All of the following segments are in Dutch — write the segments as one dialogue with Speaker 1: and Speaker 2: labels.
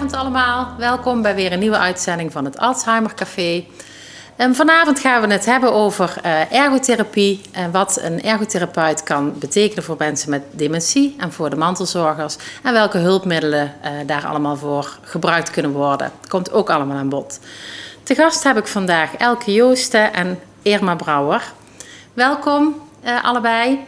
Speaker 1: Goedenavond allemaal, welkom bij weer een nieuwe uitzending van het Alzheimer Café. Vanavond gaan we het hebben over ergotherapie en wat een ergotherapeut kan betekenen voor mensen met dementie en voor de mantelzorgers. En welke hulpmiddelen daar allemaal voor gebruikt kunnen worden. Dat komt ook allemaal aan bod. Te gast heb ik vandaag Elke Joosten en Irma Brouwer. Welkom allebei.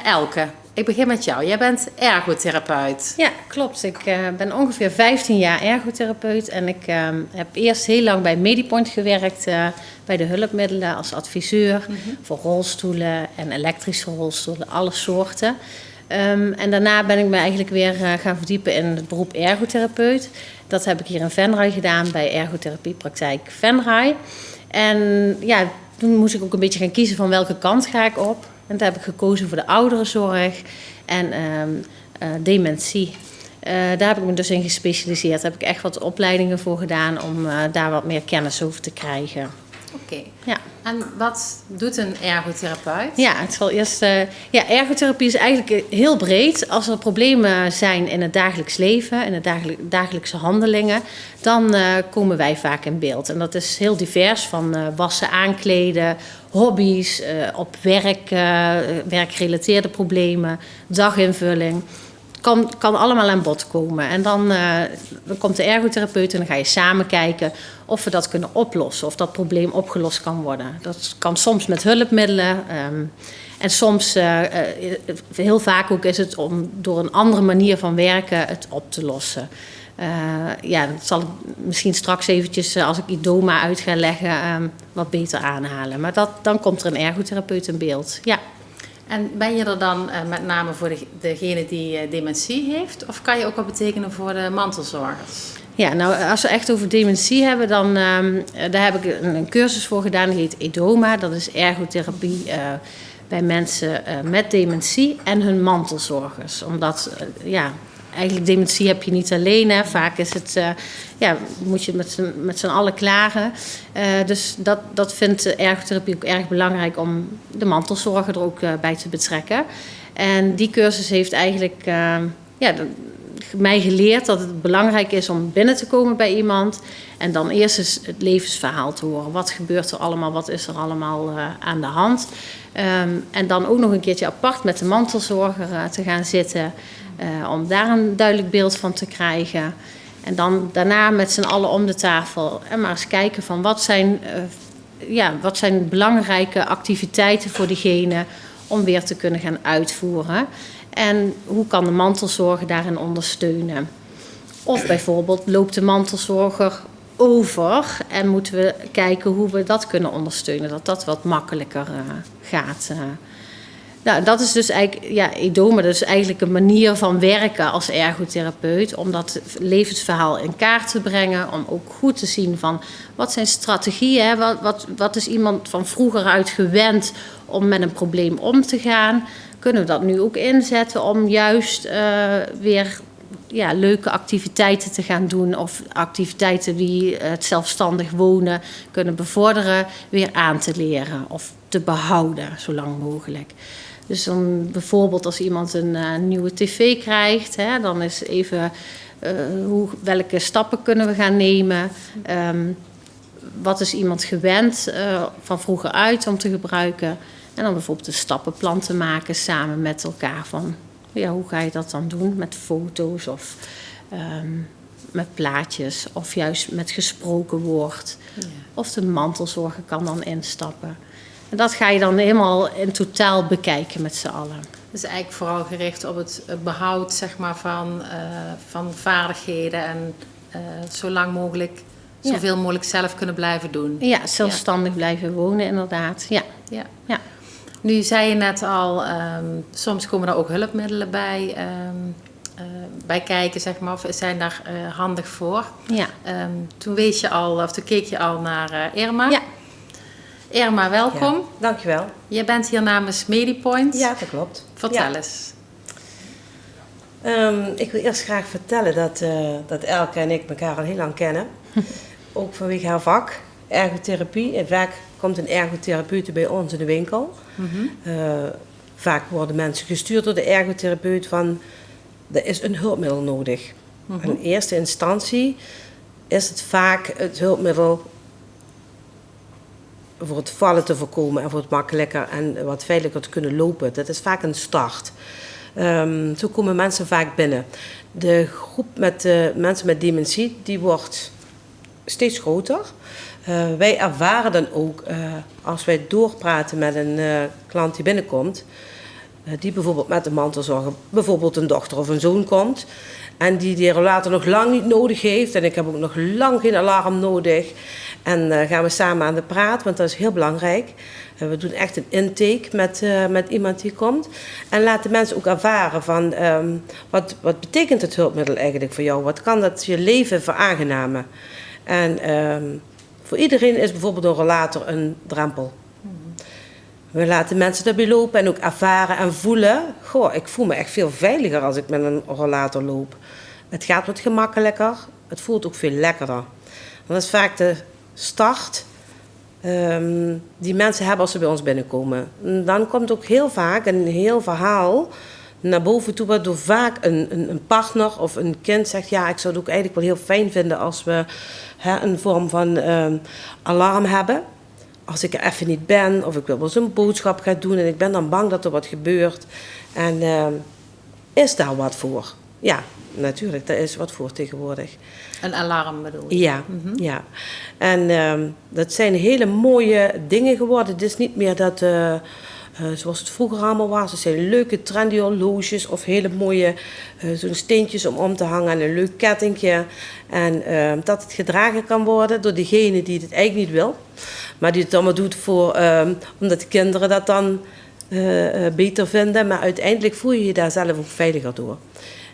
Speaker 1: Elke, ik begin met jou. Jij bent ergotherapeut.
Speaker 2: Ja, klopt. Ik ben ongeveer 15 jaar ergotherapeut. En ik heb eerst heel lang bij Medipoint gewerkt. Bij de hulpmiddelen als adviseur. Voor rolstoelen en elektrische rolstoelen, alle soorten. En daarna ben ik me eigenlijk weer gaan verdiepen in het beroep ergotherapeut. Dat heb ik hier in Venray gedaan bij ergotherapiepraktijk Venray. En ja, toen moest ik ook een beetje gaan kiezen van welke kant ga ik op. En toen heb ik gekozen voor de ouderenzorg en dementie. Daar heb ik me dus in gespecialiseerd. Daar heb ik echt wat opleidingen voor gedaan om daar wat meer kennis over te krijgen.
Speaker 1: Oké.
Speaker 2: Ja.
Speaker 1: En wat doet een ergotherapeut?
Speaker 2: Ja, het zal eerst. Ergotherapie is eigenlijk heel breed. Als er problemen zijn in het dagelijks leven, in de dagelijkse handelingen, dan komen wij vaak in beeld. En dat is heel divers, van wassen, aankleden, hobby's, op werk, werkgerelateerde problemen, daginvulling. Kan allemaal aan bod komen. En dan komt de ergotherapeut en dan ga je samen kijken of we dat kunnen oplossen. Of dat probleem opgelost kan worden. Dat kan soms met hulpmiddelen. En soms, heel vaak ook, is het om door een andere manier van werken het op te lossen. Dat zal ik misschien straks eventjes, als ik IDOMA uit ga leggen, wat beter aanhalen. Maar dan komt er een ergotherapeut in beeld, ja.
Speaker 1: En ben je er dan met name voor degene die dementie heeft? Of kan je ook wat betekenen voor de mantelzorgers?
Speaker 2: Ja, nou, als we echt over dementie hebben, dan daar heb ik een cursus voor gedaan. Die heet IDOMA. Dat is ergotherapie bij mensen met dementie en hun mantelzorgers. Omdat, eigenlijk dementie heb je niet alleen. Hè. Vaak is het, moet je met z'n allen klagen. Dus dat vindt de ergotherapie ook erg belangrijk om de mantelzorger er ook bij te betrekken. En die cursus heeft eigenlijk mij geleerd dat het belangrijk is om binnen te komen bij iemand. En dan eerst eens het levensverhaal te horen. Wat gebeurt er allemaal? Wat is er allemaal aan de hand? En dan ook nog een keertje apart met de mantelzorger te gaan zitten. Om daar een duidelijk beeld van te krijgen. En dan daarna met z'n allen om de tafel. En maar eens kijken van wat zijn belangrijke activiteiten voor diegene om weer te kunnen gaan uitvoeren. En hoe kan de mantelzorger daarin ondersteunen? Of bijvoorbeeld loopt de mantelzorger over en moeten we kijken hoe we dat kunnen ondersteunen. Dat dat wat makkelijker gaat. Nou, dat is dus eigenlijk, IDOMA, dat is eigenlijk een manier van werken als ergotherapeut. Om dat levensverhaal in kaart te brengen. Om ook goed te zien van wat zijn strategieën. Hè? Wat is iemand van vroeger uit gewend om met een probleem om te gaan. Kunnen we dat nu ook inzetten om juist weer leuke activiteiten te gaan doen. Of activiteiten die het zelfstandig wonen kunnen bevorderen weer aan te leren. Of te behouden, zo lang mogelijk. Dus dan bijvoorbeeld als iemand een nieuwe tv krijgt, dan is even welke stappen kunnen we gaan nemen. Wat is iemand gewend van vroeger uit om te gebruiken. En dan bijvoorbeeld een stappenplan te maken samen met elkaar. Van hoe ga je dat dan doen? Met foto's of met plaatjes of juist met gesproken woord. Ja. Of de mantelzorger kan dan instappen. En dat ga je dan helemaal in totaal bekijken met z'n allen.
Speaker 1: Dus eigenlijk vooral gericht op het behoud zeg maar, van vaardigheden en zo lang mogelijk, zoveel mogelijk zelf kunnen blijven doen.
Speaker 2: Ja, zelfstandig blijven wonen inderdaad. Ja.
Speaker 1: Nu zei je net al, soms komen er ook hulpmiddelen bij kijken, zeg maar, of zijn daar handig voor.
Speaker 2: Ja.
Speaker 1: Toen keek je al naar Irma.
Speaker 2: Ja.
Speaker 1: Irma, welkom.
Speaker 3: Ja, dankjewel.
Speaker 1: Je bent hier namens Medipoint.
Speaker 3: Ja, dat klopt.
Speaker 1: Vertel eens.
Speaker 3: Ik wil eerst graag vertellen dat Elke en ik elkaar al heel lang kennen. Ook vanwege haar vak, ergotherapie. En vaak komt een ergotherapeut bij ons in de winkel. Vaak worden mensen gestuurd door de ergotherapeut van, er is een hulpmiddel nodig. In eerste instantie is het vaak het hulpmiddel voor het vallen te voorkomen en voor het makkelijker en wat veiliger te kunnen lopen. Dat is vaak een start. Zo komen mensen vaak binnen. De groep met mensen met dementie die wordt steeds groter. Wij ervaren dan ook, als wij doorpraten met een klant die binnenkomt, die bijvoorbeeld met een mantelzorger, bijvoorbeeld een dochter of een zoon komt, en die rollator nog lang niet nodig heeft, en ik heb ook nog lang geen alarm nodig, en gaan we samen aan de praat, want dat is heel belangrijk. We doen echt een intake met iemand die komt. En laten mensen ook ervaren van wat betekent het hulpmiddel eigenlijk voor jou? Wat kan dat je leven veraangenamen? En voor iedereen is bijvoorbeeld een rollator een drempel. We laten mensen daarbij lopen en ook ervaren en voelen. Goh, ik voel me echt veel veiliger als ik met een rollator loop. Het gaat wat gemakkelijker. Het voelt ook veel lekkerder. Dat is vaak de start die mensen hebben als ze bij ons binnenkomen. Dan komt ook heel vaak een heel verhaal naar boven toe, waardoor vaak een partner of een kind zegt, ja, ik zou het ook eigenlijk wel heel fijn vinden als we een vorm van alarm hebben. Als ik er even niet ben, of ik wil wel eens een boodschap gaan doen en ik ben dan bang dat er wat gebeurt. En is daar wat voor? Ja, natuurlijk, daar is wat voor tegenwoordig.
Speaker 1: Een alarm bedoel je?
Speaker 3: Ja, ja. En dat zijn hele mooie dingen geworden. Het is niet meer dat, zoals het vroeger allemaal was. Het zijn leuke trendy horloges of hele mooie zo'n steentjes om te hangen en een leuk kettingje. En dat het gedragen kan worden door degene die het eigenlijk niet wil. Maar die het allemaal doet omdat de kinderen dat dan beter vinden. Maar uiteindelijk voel je je daar zelf ook veiliger door.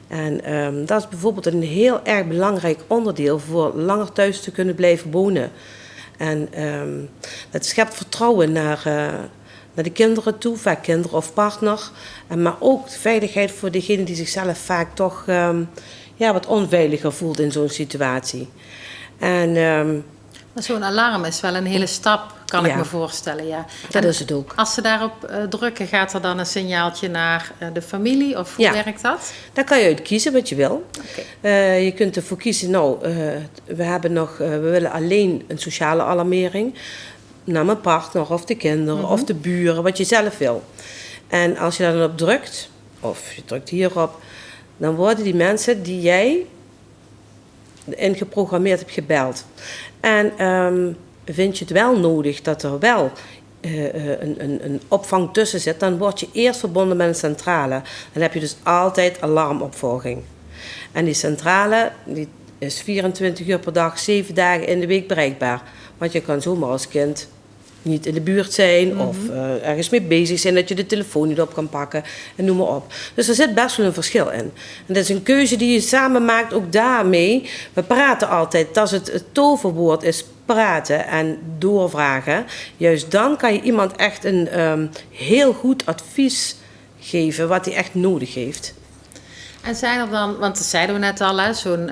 Speaker 3: En dat is bijvoorbeeld een heel erg belangrijk onderdeel voor langer thuis te kunnen blijven wonen. En dat schept vertrouwen naar de kinderen toe, vaak kinderen of partner. Maar ook veiligheid voor degene die zichzelf vaak toch wat onveiliger voelt in zo'n situatie. En
Speaker 1: maar zo'n alarm is wel een hele stap, kan ik me voorstellen. Ja.
Speaker 3: Dat is het ook.
Speaker 1: Als ze daarop drukken, gaat er dan een signaaltje naar de familie? Of hoe werkt dat?
Speaker 3: Daar kan je uit kiezen wat je wil.
Speaker 1: Okay.
Speaker 3: Je kunt ervoor kiezen, we willen alleen een sociale alarmering. Naar mijn partner of de kinderen of de buren, wat je zelf wil. En als je daar dan op drukt, of je drukt hierop, dan worden die mensen die jij ingeprogrammeerd hebt gebeld. En vind je het wel nodig dat er wel een opvang tussen zit, dan word je eerst verbonden met een centrale. Dan heb je dus altijd alarmopvolging. En die centrale die is 24 uur per dag, 7 dagen in de week bereikbaar. Want je kan zomaar als kind niet in de buurt zijn of ergens mee bezig zijn dat je de telefoon niet op kan pakken en noem maar op. Dus er zit best wel een verschil in. En dat is een keuze die je samen maakt, ook daarmee. We praten altijd, dat het toverwoord is praten en doorvragen. Juist dan kan je iemand echt een heel goed advies geven wat hij echt nodig heeft.
Speaker 1: En zijn er dan, want dat zeiden we net al, zo'n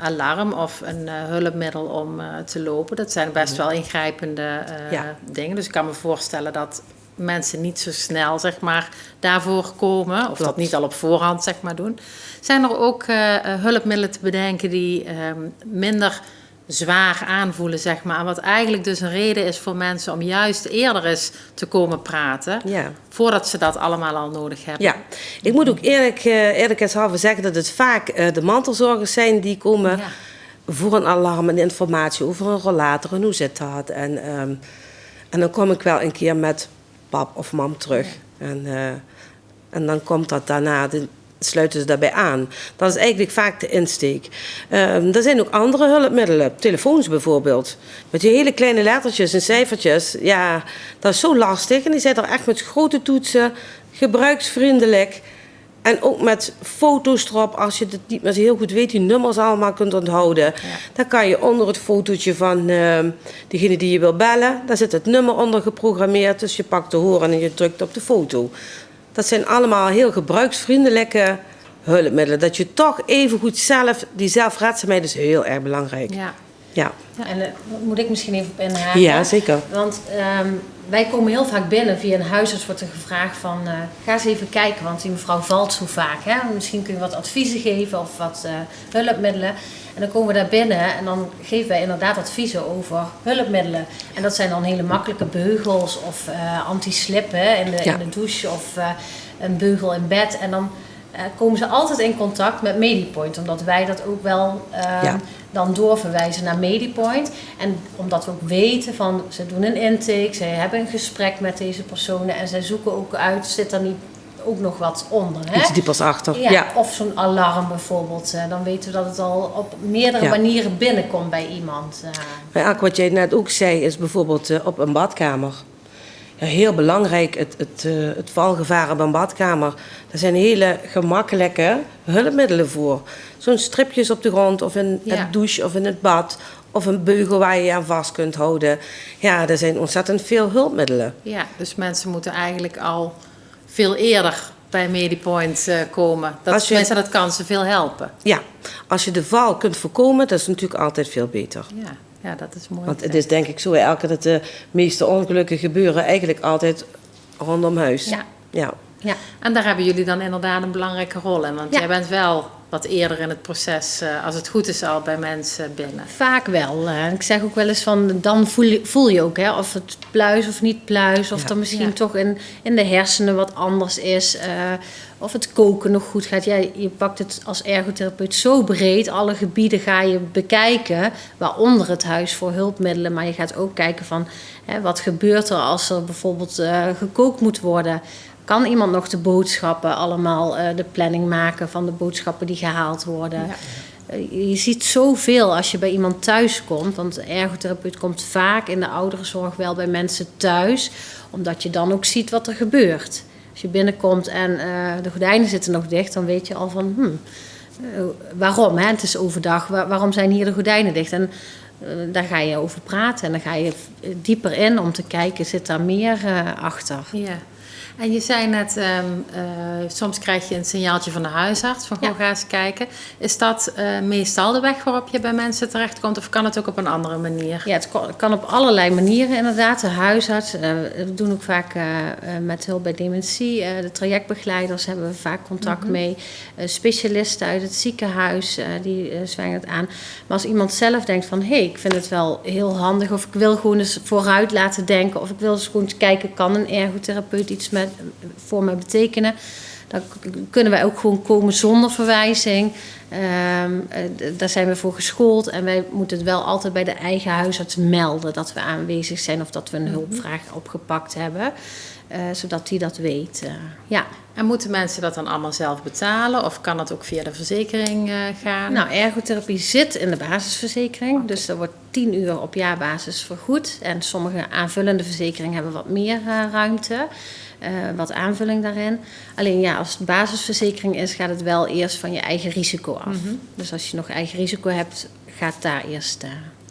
Speaker 1: alarm of een hulpmiddel om te lopen. Dat zijn best wel ingrijpende dingen. Dus ik kan me voorstellen dat mensen niet zo snel, zeg maar, daarvoor komen. Of dat niet al op voorhand, zeg maar, doen. Zijn er ook hulpmiddelen te bedenken die minder zwaar aanvoelen, zeg maar. En wat eigenlijk dus een reden is voor mensen om juist eerder eens te komen praten. Ja. Voordat ze dat allemaal al nodig hebben. Ja,
Speaker 3: ik moet ook eerlijkheidshalve zeggen dat het vaak de mantelzorgers zijn die komen voor een alarm en informatie over een rollator en hoe zit dat. En dan kom ik wel een keer met pap of mam terug. Ja. En dan komt dat daarna, sluiten ze daarbij aan. Dat is eigenlijk vaak de insteek. Er zijn ook andere hulpmiddelen. Telefoons bijvoorbeeld. Met die hele kleine lettertjes en cijfertjes. Ja, dat is zo lastig. En die zijn er echt met grote toetsen. Gebruiksvriendelijk. En ook met foto's erop. Als je het niet meer zo heel goed weet, die nummers allemaal kunt onthouden. Ja. Dan kan je onder het fotootje van degene die je wil bellen. Daar zit het nummer onder geprogrammeerd. Dus je pakt de horen en je drukt op de foto. Dat zijn allemaal heel gebruiksvriendelijke hulpmiddelen. Dat je toch even goed die zelfredzaamheid is heel erg belangrijk.
Speaker 1: Ja.
Speaker 3: Ja,
Speaker 2: En moet ik misschien even op inhaken?
Speaker 3: ja zeker.
Speaker 2: Want wij komen heel vaak binnen via een huisarts, wordt er gevraagd van ga eens even kijken, want die mevrouw valt zo vaak. Hè? Misschien kun je wat adviezen geven of wat hulpmiddelen. En dan komen we daar binnen en dan geven wij inderdaad adviezen over hulpmiddelen. En dat zijn dan hele makkelijke beugels of anti-slippen in de douche of een beugel in bed. En dan komen ze altijd in contact met Medipoint, omdat wij dat ook wel dan doorverwijzen naar Medipoint. En omdat we ook weten van, ze doen een intake, ze hebben een gesprek met deze personen en zij zoeken ook uit, zit er niet ook nog wat onder. Hè?
Speaker 3: Iets diepers achter.
Speaker 2: Ja. Of zo'n alarm bijvoorbeeld. Dan weten we dat het al op meerdere manieren binnenkomt bij iemand.
Speaker 3: Maar wat jij net ook zei, is bijvoorbeeld op een badkamer. Ja, heel belangrijk, het valgevaar op een badkamer. Daar zijn hele gemakkelijke hulpmiddelen voor. Zo'n stripjes op de grond of in het douche of in het bad. Of een beugel waar je je aan vast kunt houden. Ja, er zijn ontzettend veel hulpmiddelen.
Speaker 1: Ja, dus mensen moeten eigenlijk al veel eerder bij Medipoint komen. Dat kan ze veel helpen.
Speaker 3: Ja, als je de val kunt voorkomen, dat is natuurlijk altijd veel beter.
Speaker 1: Ja, dat is mooi.
Speaker 3: Want het is denk ik zo, Elke, dat de meeste ongelukken gebeuren eigenlijk altijd rondom huis. Ja.
Speaker 1: En daar hebben jullie dan inderdaad een belangrijke rol in. Want jij bent wel wat eerder in het proces, als het goed is, al bij mensen binnen.
Speaker 2: Vaak wel. Ik zeg ook wel eens van, dan voel je ook of het pluis of niet pluis. Of er misschien toch in de hersenen wat anders is. Of het koken nog goed gaat. Je pakt het als ergotherapeut zo breed. Alle gebieden ga je bekijken. Waaronder het huis voor hulpmiddelen. Maar je gaat ook kijken van, wat gebeurt er als er bijvoorbeeld gekookt moet worden. Kan iemand nog de boodschappen allemaal, de planning maken van de boodschappen die gehaald worden? Ja. Je ziet zoveel als je bij iemand thuis komt. Want de ergotherapeut komt vaak in de ouderenzorg wel bij mensen thuis. Omdat je dan ook ziet wat er gebeurt. Als je binnenkomt en de gordijnen zitten nog dicht, dan weet je al van waarom? Hè? Het is overdag, waarom zijn hier de gordijnen dicht? En daar ga je over praten en dan ga je dieper in om te kijken, zit daar meer achter?
Speaker 1: Ja. En je zei net, soms krijg je een signaaltje van de huisarts van ga eens kijken. Is dat meestal de weg waarop je bij mensen terechtkomt of kan het ook op een andere manier?
Speaker 2: Ja, het kan op allerlei manieren inderdaad. De huisarts, we doen ook vaak met hulp bij dementie. De trajectbegeleiders hebben we vaak contact mee. Specialisten uit het ziekenhuis, die zwijgen het aan. Maar als iemand zelf denkt van, ik vind het wel heel handig of ik wil gewoon eens vooruit laten denken of ik wil eens gewoon kijken, kan een ergotherapeut iets voor me betekenen. Dan kunnen wij ook gewoon komen zonder verwijzing. Daar zijn we voor geschoold. En wij moeten het wel altijd bij de eigen huisarts melden dat we aanwezig zijn of dat we een hulpvraag opgepakt hebben. Zodat die dat weet.
Speaker 1: En moeten mensen dat dan allemaal zelf betalen? Of kan dat ook via de verzekering gaan?
Speaker 2: Nou, ergotherapie zit in de basisverzekering. Okay. Dus er wordt 10 uur op jaarbasis vergoed. En sommige aanvullende verzekeringen hebben wat meer ruimte. Wat aanvulling daarin. Alleen als het basisverzekering is, gaat het wel eerst van je eigen risico af. Dus als je nog eigen risico hebt, gaat daar eerst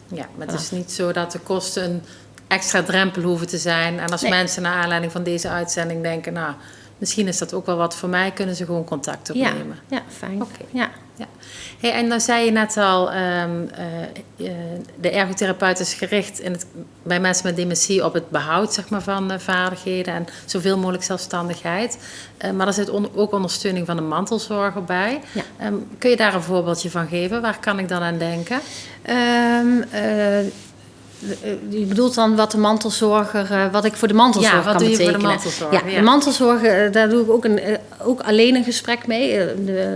Speaker 1: Ja, maar het is niet zo dat de kosten een extra drempel hoeven te zijn. En als mensen naar aanleiding van deze uitzending denken, nou, misschien is dat ook wel wat voor mij, kunnen ze gewoon contact opnemen.
Speaker 2: Ja, fijn.
Speaker 1: Okay. Ja. Hey, en dan zei je net al, de ergotherapeut is gericht bij mensen met dementie op het behoud van vaardigheden en zoveel mogelijk zelfstandigheid. Maar er zit ook ondersteuning van de mantelzorger bij. Ja. Kun je daar een voorbeeldje van geven? Waar kan ik dan aan denken?
Speaker 2: Je bedoelt dan wat de mantelzorger, wat ik voor de mantelzorger kan betekenen? Ja, wat doe je voor de mantelzorger? Ja, de mantelzorger, daar doe ik ook alleen een gesprek mee.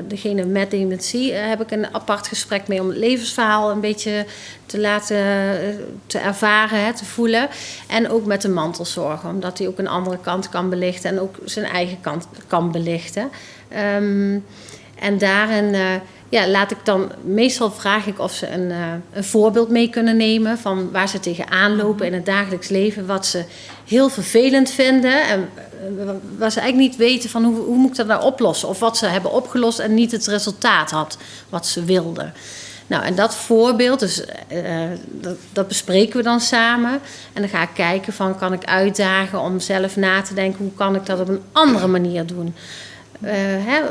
Speaker 2: Degene met dementie heb ik een apart gesprek mee om het levensverhaal een beetje te ervaren, te voelen. En ook met de mantelzorger, omdat hij ook een andere kant kan belichten en ook zijn eigen kant kan belichten. En daarin meestal vraag ik of ze een voorbeeld mee kunnen nemen van waar ze tegenaan lopen in het dagelijks leven, wat ze heel vervelend vinden en waar ze eigenlijk niet weten van hoe moet ik dat nou oplossen, of wat ze hebben opgelost en niet het resultaat had wat ze wilden. Nou, en dat voorbeeld, dus dat bespreken we dan samen. En dan ga ik kijken van, kan ik uitdagen om zelf na te denken, hoe kan ik dat op een andere manier doen?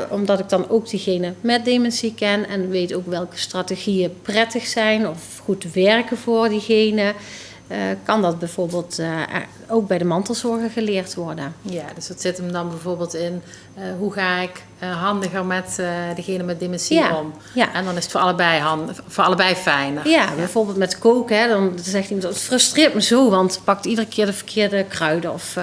Speaker 2: Omdat ik dan ook diegene met dementie ken en weet ook welke strategieën prettig zijn of goed werken voor diegene. Kan dat bijvoorbeeld ook bij de mantelzorger geleerd worden.
Speaker 1: Ja, dus dat zit hem dan bijvoorbeeld in hoe ga ik handiger met degene met dementie om.
Speaker 2: Ja.
Speaker 1: En dan is het voor allebei fijner.
Speaker 2: Ja, bijvoorbeeld met koken. Dan zegt iemand, het frustreert me zo, want het pakt iedere keer de verkeerde kruiden. Of,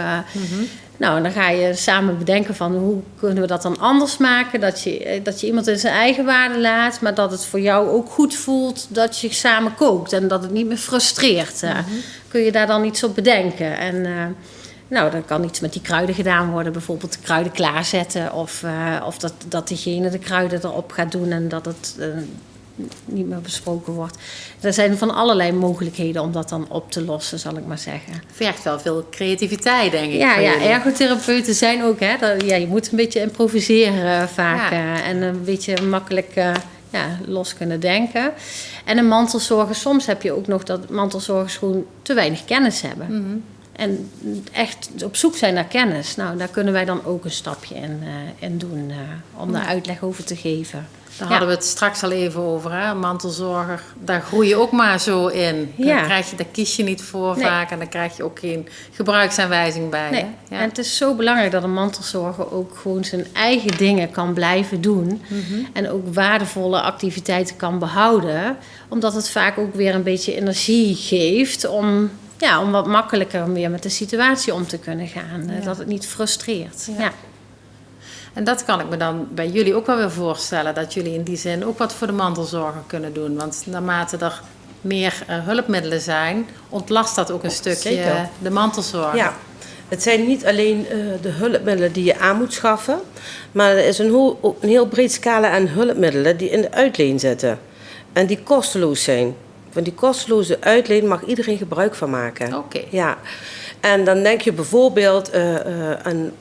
Speaker 2: Nou, dan ga je samen bedenken van hoe kunnen we dat dan anders maken. Dat je iemand in zijn eigen waarde laat, maar dat het voor jou ook goed voelt dat je samen kookt. En dat het niet meer frustreert. Kun je daar dan iets op bedenken. En nou, dan kan iets met die kruiden gedaan worden. Bijvoorbeeld de kruiden klaarzetten. Of dat diegene de kruiden erop gaat doen en dat het niet meer besproken wordt. Er zijn van allerlei mogelijkheden om dat dan op te lossen, zal ik maar zeggen.
Speaker 1: Vergt wel veel creativiteit, denk ik.
Speaker 2: Ja, ergotherapeuten zijn ook, je moet een beetje improviseren vaak. En een beetje makkelijk los kunnen denken. En een mantelzorger, soms heb je ook nog dat mantelzorgers gewoon te weinig kennis hebben.
Speaker 1: Mm-hmm.
Speaker 2: En echt op zoek zijn naar kennis. Nou, daar kunnen wij dan ook een stapje in doen om daar uitleg over te geven.
Speaker 1: Daar hadden we het straks al even over, hè? Mantelzorger. Daar groei je ook maar zo in. Daar kies je niet voor vaak en dan krijg je ook geen gebruiksaanwijzing bij.
Speaker 2: Nee.
Speaker 1: Hè? Ja.
Speaker 2: En het is zo belangrijk dat een mantelzorger ook gewoon zijn eigen dingen kan blijven doen.
Speaker 1: Mm-hmm.
Speaker 2: En ook waardevolle activiteiten kan behouden. Omdat het vaak ook weer een beetje energie geeft om wat makkelijker weer met de situatie om te kunnen gaan. Dat het niet frustreert. Ja.
Speaker 1: En dat kan ik me dan bij jullie ook wel weer voorstellen. Dat jullie in die zin ook wat voor de mantelzorger kunnen doen. Want naarmate er meer hulpmiddelen zijn, ontlast dat ook een stukje de mantelzorger.
Speaker 3: Ja, het zijn niet alleen de hulpmiddelen die je aan moet schaffen. Maar er is een heel breed scala aan hulpmiddelen die in de uitleen zitten. En die kosteloos zijn. Van die kosteloze uitleen mag iedereen gebruik van maken.
Speaker 1: Oké.
Speaker 3: Ja. En dan denk je bijvoorbeeld aan...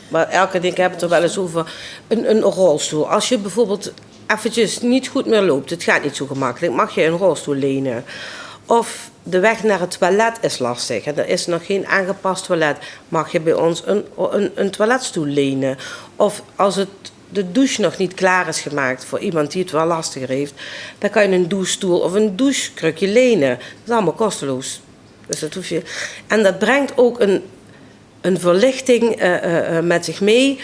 Speaker 3: Maar elke keer heb ik het er wel eens over een rolstoel. Als je bijvoorbeeld eventjes niet goed meer loopt, het gaat niet zo gemakkelijk, mag je een rolstoel lenen. Of de weg naar het toilet is lastig en er is nog geen aangepast toilet, mag je bij ons een toiletstoel lenen. Of als de douche nog niet klaar is gemaakt voor iemand die het wel lastiger heeft, dan kan je een douchestoel of een douchekrukje lenen. Dat is allemaal kosteloos. Dus dat hoef je. En dat brengt ook een verlichting met zich mee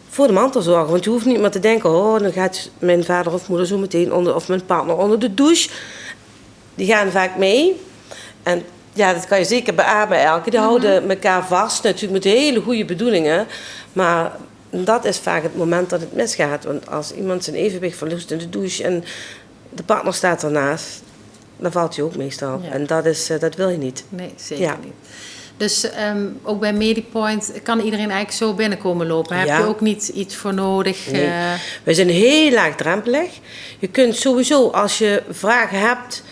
Speaker 3: voor de mantelzorger. Want je hoeft niet meer te denken, dan gaat mijn vader of moeder zo meteen of mijn partner onder de douche. Die gaan vaak mee. En ja, dat kan je zeker beamen eigenlijk. Die houden elkaar vast, natuurlijk met hele goede bedoelingen. Maar dat is vaak het moment dat het misgaat. Want als iemand zijn evenwicht verliest in de douche en de partner staat ernaast, dan valt hij ook meestal. Ja. En dat wil je niet.
Speaker 1: Nee, zeker niet. Dus ook bij Medipoint kan iedereen eigenlijk zo binnenkomen lopen. Heb je ook niet iets voor nodig?
Speaker 3: Nee. We zijn heel laagdrempelig. Je kunt sowieso, als je vragen hebt,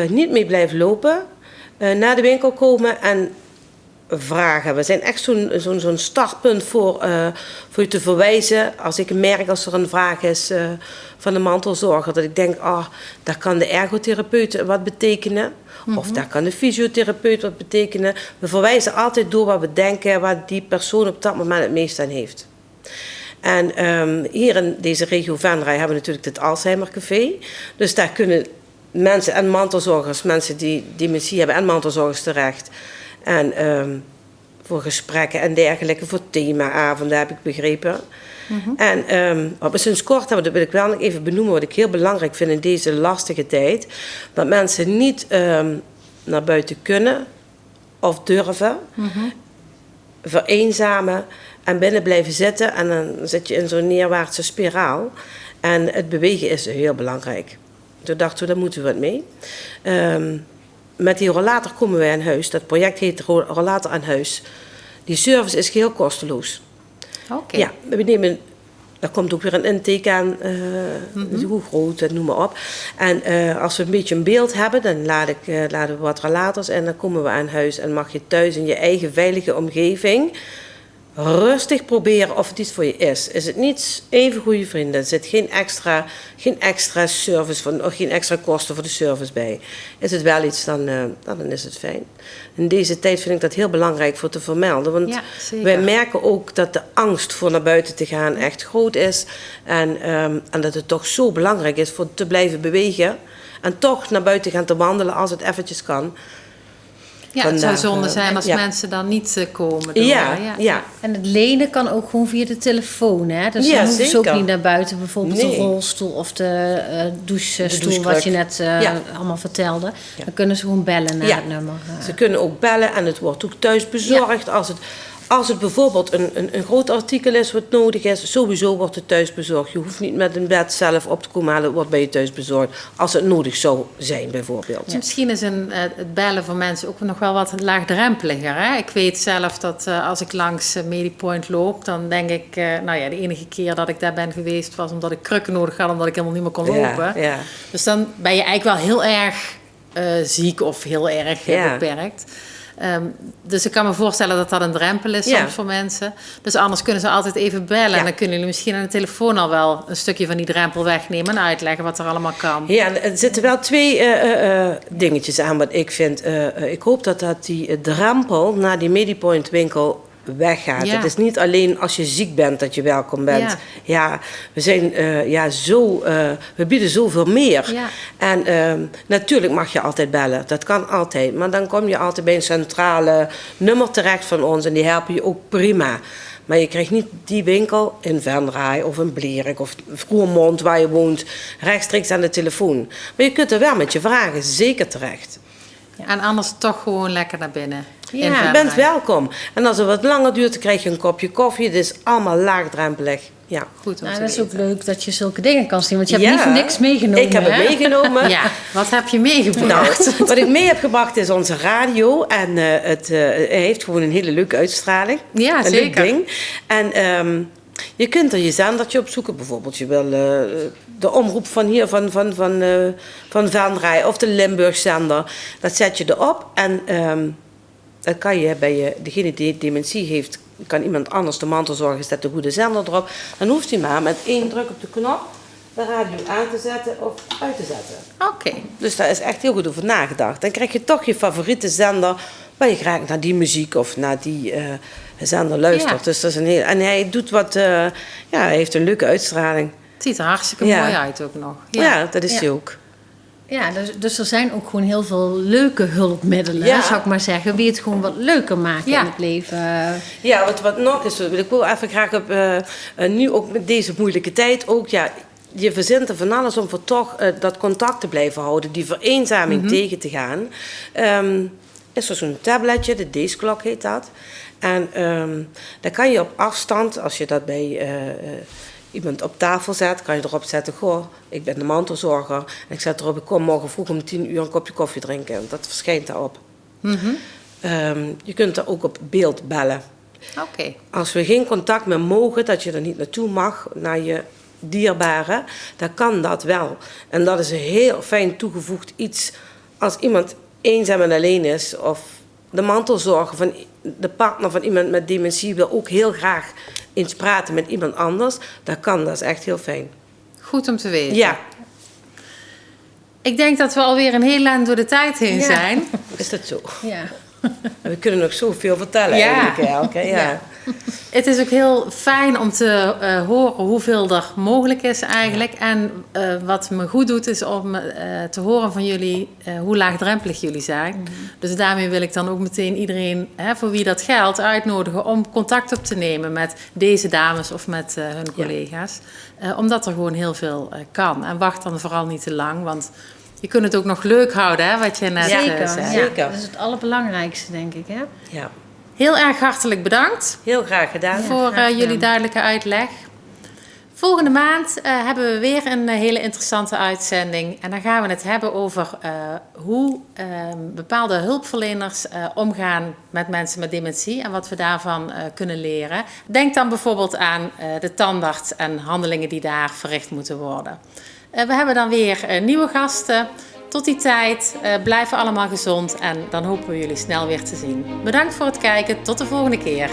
Speaker 3: niet mee blijven lopen. Naar de winkel komen en vragen. We zijn echt zo'n startpunt voor je te verwijzen. Als ik merk als er een vraag is van de mantelzorger, dat ik denk, daar kan de ergotherapeut wat betekenen. Of daar kan de fysiotherapeut wat betekenen. We verwijzen altijd door wat we denken, waar die persoon op dat moment het meest aan heeft. En hier in deze regio Venray hebben we natuurlijk het Alzheimer Café. Dus daar kunnen mensen en mantelzorgers, mensen die dementie hebben en mantelzorgers terecht. En voor gesprekken en dergelijke, voor themaavonden heb ik begrepen. En wat we sinds kort hebben, dat wil ik wel nog even benoemen, wat ik heel belangrijk vind in deze lastige tijd. Dat mensen niet naar buiten kunnen of durven, vereenzamen en binnen blijven zitten. En dan zit je in zo'n neerwaartse spiraal. En het bewegen is heel belangrijk. Toen dachten we, daar moeten we wat mee. Met die rollator komen wij aan huis. Dat project heet Rollator aan Huis. Die service is geheel kosteloos.
Speaker 1: Oké.
Speaker 3: Ja, we nemen, daar komt ook weer een intake aan, hoe groot, noem maar op. En als we een beetje een beeld hebben, dan laden we wat rollators en dan komen we aan huis. En mag je thuis in je eigen veilige omgeving rustig proberen of het iets voor je is. Is het niet even goede vrienden? Er zit geen extra service, of geen extra kosten voor de service bij. Is het wel iets, dan is het fijn. In deze tijd vind ik dat heel belangrijk voor te vermelden. Want wij merken ook dat de angst voor naar buiten te gaan echt groot is. En dat het toch zo belangrijk is voor te blijven bewegen. En toch naar buiten gaan te wandelen als het eventjes kan.
Speaker 1: Ja, het zou zonde zijn als mensen dan niet komen.
Speaker 3: Ja.
Speaker 2: En het lenen kan ook gewoon via de telefoon. Hè? Dus dan hoeven ze ook niet naar buiten. Bijvoorbeeld de rolstoel of de douchestoel, wat je net allemaal vertelde. Ja. Dan kunnen ze gewoon bellen naar het nummer.
Speaker 3: Ze kunnen ook bellen en het wordt ook thuis bezorgd. Ja. Als het bijvoorbeeld een groot artikel is wat nodig is, sowieso wordt het thuis bezorgd. Je hoeft niet met een bed zelf op te komen halen, het wordt bij je thuis bezorgd. Als het nodig zou zijn bijvoorbeeld.
Speaker 1: Ja. Misschien is het bellen voor mensen ook nog wel wat laagdrempeliger. Hè? Ik weet zelf dat als ik langs Medipoint loop, dan denk ik, de enige keer dat ik daar ben geweest was omdat ik krukken nodig had, omdat ik helemaal niet meer kon lopen. Ja. Dus dan ben je eigenlijk wel heel erg ziek of heel erg beperkt. Dus ik kan me voorstellen dat dat een drempel is soms voor mensen. Dus anders kunnen ze altijd even bellen. En dan kunnen jullie misschien aan de telefoon al wel een stukje van die drempel wegnemen en uitleggen wat er allemaal kan. Ja,
Speaker 3: er zitten wel twee dingetjes aan wat ik vind. Ik hoop dat die drempel naar die Medipoint winkel weggaat. Ja. Het is niet alleen als je ziek bent dat je welkom bent. Ja, we zijn we bieden zoveel meer. Ja. En natuurlijk mag je altijd bellen. Dat kan altijd. Maar dan kom je altijd bij een centrale nummer terecht van ons en die helpen je ook prima. Maar je krijgt niet die winkel in Venray of in Blerik of Roermond waar je woont rechtstreeks aan de telefoon. Maar je kunt er wel met je vragen zeker terecht.
Speaker 1: Ja. En anders toch gewoon lekker naar binnen.
Speaker 3: Ja, je bent welkom. En als het wat langer duurt, dan krijg je een kopje koffie. Het is allemaal laagdrempelig. Ja,
Speaker 2: goed. Dat is ook leuk dat je zulke dingen kan zien. Want je hebt niet voor niks meegenomen.
Speaker 3: Ik heb het meegenomen.
Speaker 1: Ja, wat heb je meegebracht?
Speaker 3: Wat ik mee heb gebracht is onze radio. En het heeft gewoon een hele leuke uitstraling.
Speaker 1: Ja,
Speaker 3: een
Speaker 1: zeker.
Speaker 3: Leuk ding. En je kunt er je zendertje opzoeken. Bijvoorbeeld, je wil de omroep van hier, van Venray of de Limburg-zender. Dat zet je erop. En dan kan je bij degene die dementie heeft, kan iemand anders de mantelzorger zet de goede zender erop. Dan hoeft hij maar met 1 druk op de knop de radio aan te zetten of uit te zetten.
Speaker 1: Oké.
Speaker 3: Dus daar is echt heel goed over nagedacht. Dan krijg je toch je favoriete zender waar je graag naar die muziek of naar die zender luistert. Ja. Dus dat is en hij doet hij heeft een leuke uitstraling.
Speaker 1: Het ziet er hartstikke mooi uit ook nog.
Speaker 3: Ja, dat is hij ook.
Speaker 2: Ja, dus er zijn ook gewoon heel veel leuke hulpmiddelen, zou ik maar zeggen, die het gewoon wat leuker maken in het leven.
Speaker 3: Ja, wat nog is, wil ik wel even graag op, nu ook met deze moeilijke tijd ook, je verzint er van alles om voor toch dat contact te blijven houden, die vereenzaming tegen te gaan. Is er zo'n tabletje, de Days Clock heet dat. En dan kan je op afstand, als je dat bij iemand op tafel zet, kan je erop zetten, goh, ik ben de mantelzorger. En ik zet erop, ik kom morgen vroeg om 10 uur een kopje koffie drinken. Dat verschijnt daarop. Mm-hmm. Je kunt er ook op beeld bellen.
Speaker 1: Okay.
Speaker 3: Als we geen contact meer mogen, dat je er niet naartoe mag, naar je dierbare, dan kan dat wel. En dat is een heel fijn toegevoegd iets. Als iemand eenzaam en alleen is, of de mantelzorger van de partner van iemand met dementie wil ook heel graag eens praten met iemand anders, dat kan, dat is echt heel fijn.
Speaker 1: Goed om te weten.
Speaker 3: Ja.
Speaker 1: Ik denk dat we alweer een heel eind door de tijd heen zijn.
Speaker 3: Is dat zo?
Speaker 2: Ja.
Speaker 3: We kunnen nog zoveel vertellen eigenlijk. Elke. Ja.
Speaker 1: Het is ook heel fijn om te horen hoeveel er mogelijk is eigenlijk. En wat me goed doet is om te horen van jullie hoe laagdrempelig jullie zijn. Mm-hmm. Dus daarmee wil ik dan ook meteen iedereen voor wie dat geldt uitnodigen om contact op te nemen met deze dames of met hun collega's. Omdat er gewoon heel veel kan. En wacht dan vooral niet te lang, want je kunt het ook nog leuk houden, hè, wat je net zei.
Speaker 2: Zeker. Dat is het allerbelangrijkste, denk ik. Hè?
Speaker 3: Ja.
Speaker 1: Heel erg hartelijk bedankt.
Speaker 3: Heel graag gedaan.
Speaker 1: Voor jullie duidelijke uitleg. Volgende maand hebben we weer een hele interessante uitzending. En dan gaan we het hebben over hoe bepaalde hulpverleners omgaan met mensen met dementie. En wat we daarvan kunnen leren. Denk dan bijvoorbeeld aan de tandarts en handelingen die daar verricht moeten worden. We hebben dan weer nieuwe gasten. Tot die tijd, blijven allemaal gezond en dan hopen we jullie snel weer te zien. Bedankt voor het kijken, tot de volgende keer.